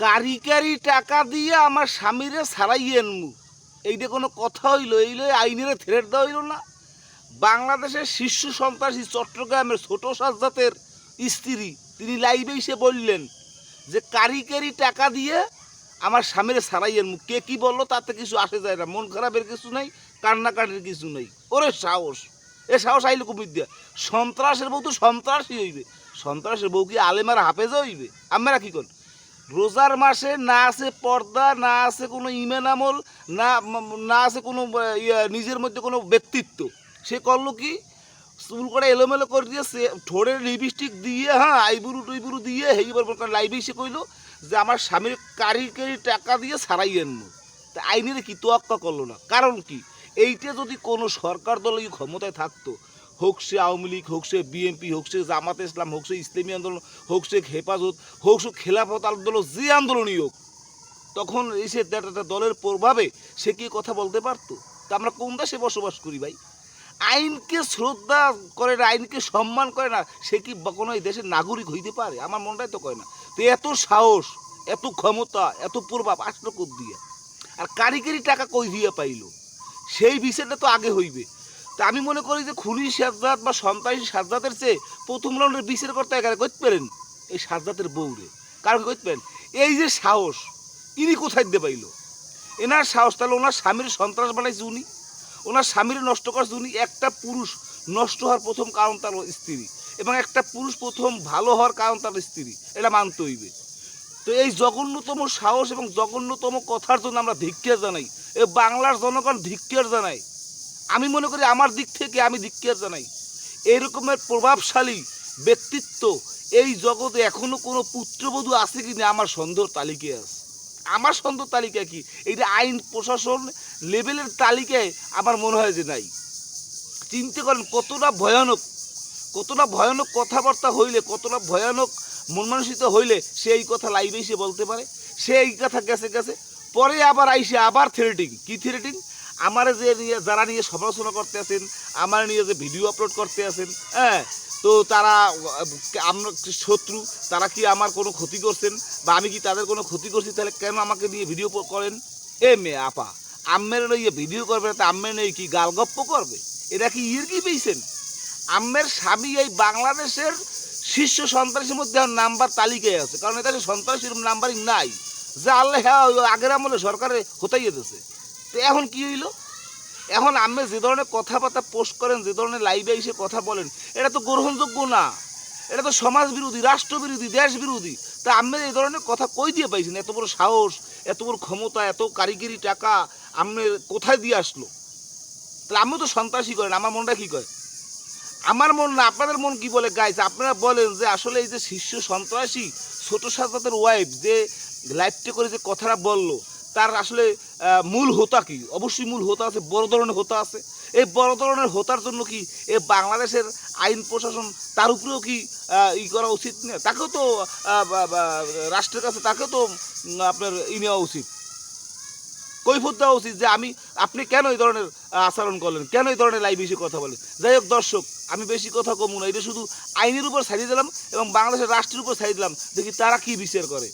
কারি টাকা দিয়ে আমার স্বামীরে ছাড়াইয়ে আনমু, এইটা কোনো কথা হইল? এইলে আইনের থ্রেট দেওয়া হইল না? বাংলাদেশের শীর্ষ সন্ত্রাসী চট্টগ্রামের ছোট সাজ্জাতের স্ত্রী তিনি লাইভে এসে বললেন যে কারি টাকা দিয়ে আমার স্বামীরে ছাড়াইয়ের মুখ। কে কি বললো তাতে কিছু আসে যায় না, মন খারাপের কিছু নেই, কান্নাকাটির কিছু নেই। ওরে সাহস! এ সাহস আইলে কুমির দিয়া। সন্ত্রাসের বউ তো সন্ত্রাসই হইবে, সন্ত্রাসের বউ কি আলেমার হাফেজও হইবে? আমরা কি কর রোজার মাসে না আছে পর্দা, না আছে কোনো ইমান আমল, না আছে কোনো নিজের মধ্যে কোনো ব্যক্তিত্ব। সে করলো কি, চুল করে এলোমেলো করে দিয়ে ঠোঁটের লিপস্টিক দিয়ে, হ্যাঁ আইবুরু টুইবুরু দিয়ে হেইবার লাইভে এসে কইলো যে আমার স্বামীর কারি টাকা দিয়ে ছাড়াই আনবো। তা আইনের কি তোয়াক্কা করলো না? কারণ কি, এইটা যদি কোনো সরকার দল ক্ষমতায় থাকতো, হোক সে আওয়ামী লীগ, হোক সে বিএনপি, হোক সে জামাতে ইসলাম, হোক সে ইসলামী আন্দোলন, হোক সে হেফাজত, হোক সে খেলাফত আন্দোলন, যে আন্দোলনই হোক, তখন এসে একটা দলের প্রভাবে সে কি কথা বলতে পারতো? তা আমরা কোন দেশে বসবাস করি ভাই? আইনকে শ্রদ্ধা করে না, আইনকে সম্মান করে না, সে কি কোনো এই দেশের নাগরিক হইতে পারে? আমার মনটাই তো কয় না। তো এত সাহস, এত ক্ষমতা, এত প্রভাব আসলো কোথ দিয়ে? আর কারিগরি টাকা কই দিয়ে পাইল? সেই বিষয়টা তো আগে হইবে। তা আমি মনে করি যে খুনি সাজ্জাদ বা সন্ত্রাসী সাজ্জাদের চেয়ে প্রথম রাউন্ডের বিচার করতে এখানে করতে পারেন এই সাজ্জাদের বউরে। কারণ করতে পারেন এই যে সাহস, ইনি কোথায় দিয়ে পাইল? এনার সাহস তাহলে ওনার স্বামীর সন্ত্রাস বানাইছে উনি, ওনার স্বামীর নষ্ট করছে উনি। একটা পুরুষ নষ্ট হওয়ার প্রথম কারণ তার স্ত্রী, এবং একটা পুরুষ প্রথম ভালো হওয়ার কারণ তার স্ত্রী, এটা মানতে হইবে। তো এই জঘন্যতম সাহস এবং জঘন্যতম কথার জন্য আমরা ধিক্কার জানাই, এ বাংলার জনগণ ধিক্কার জানাই। আমি মনে করি আমার দিক থেকে আমি ধিক্কার জানাই। এরকমের প্রভাবশালী ব্যক্তিত্ব এই জগতে এখনো কোনো পুত্রবধূ আছে কিনা আমার সন্দেহ তালিকায় আছে। আমার সন্দেহ তালিকা কি, এইটা আইন প্রশাসন লেভেলের তালিকায় আমার মনে হয় যে নাই। চিন্তা করেন কতটা ভয়ানক, কতটা ভয়ানক কথাবার্তা হইলে, কতটা ভয়ানক মন মানসিকতা হইলে সে এই কথা লাইভে এসে বলতে পারে। সে এই কথা গেছে গেছে, পরে আবার আইসে আবার থ্রেটিং। কি থ্রেটিং? আমার যে নিয়ে যারা নিয়ে সমালোচনা করতে আছেন, আমার নিয়ে যে ভিডিও আপলোড করতে আছেন, হ্যাঁ, তো তারা আমরা শত্রু, তারা কি আমার কোনো ক্ষতি করছেন বা আমি কি তাদের কোনো ক্ষতি করছি, তাহলে কেন আমাকে নিয়ে ভিডিও করেন? এ মেয়ে আপা, আম্মের নিয়ে ভিডিও করবে তা আম্মের নিয়ে কি গালগপ্প করবে? এরা কি ইয়ের কি পেয়েছেন? আম্মের স্বামী এই বাংলাদেশের শীর্ষ সন্ত্রাসীর মধ্যে নাম্বার তালিকায় আছে, কারণ এটা সন্ত্রাসীর নাম্বারিং নাই। যা আল্লাহ হ্যাঁ আগের আমলে সরকারে হতাইয়ে দিয়েছে। তো এখন কি হইল? এখন আম্মে যে ধরনের কথাবার্তা পোস্ট করেন, যে ধরনের লাইভে এসে কথা বলেন, এটা তো গ্রহণযোগ্য না। এটা তো সমাজ বিরোধী, রাষ্ট্রবিরোধী, দেশ বিরোধী। তা আম্মের এই ধরনের কথা কই দিয়ে পাইছেন? এত বড় সাহস, এত বড় ক্ষমতা, এত কারিগরি টাকা আম্মের কোথায় দিয়ে আসলো? তাহলে আমিও তো সন্ত্রাসী করেন, আমার মনটা কী করে? আমার মন না, আপনাদের মন কি বলে গাইজ? আপনারা বলেন যে আসলে এই যে শীর্ষ সন্ত্রাসী ছোট সাজ্জাদের ওয়াইফ যে লাইভটা করে যে কথাটা বললো, তার আসলে মূল হোতা কি? অবশ্যই মূল হোতা আছে, বড় ধরনের হোতা আছে। এই বড় ধরনের হোতার জন্য কি এই বাংলাদেশের আইন প্রশাসন তার উপরেও কি ই করা উচিত না? তাকেও তো রাষ্ট্রের কাছে তাকেও তো আপনার নেওয়া উচিত, কৈফিয়ত দেওয়া উচিত যে আপনি কেন এই ধরনের আচরণ করলেন, কেন এই ধরনের লাইভ এসে কথা বলেন। যাই হোক দর্শক, আমি বেশি কথা কমু না, এটা শুধু আইনের উপর ছাড়িয়ে দিলাম এবং বাংলাদেশের রাষ্ট্রের উপর ছাড়িয়ে দিলাম, দেখি তারা কি বিচার করে।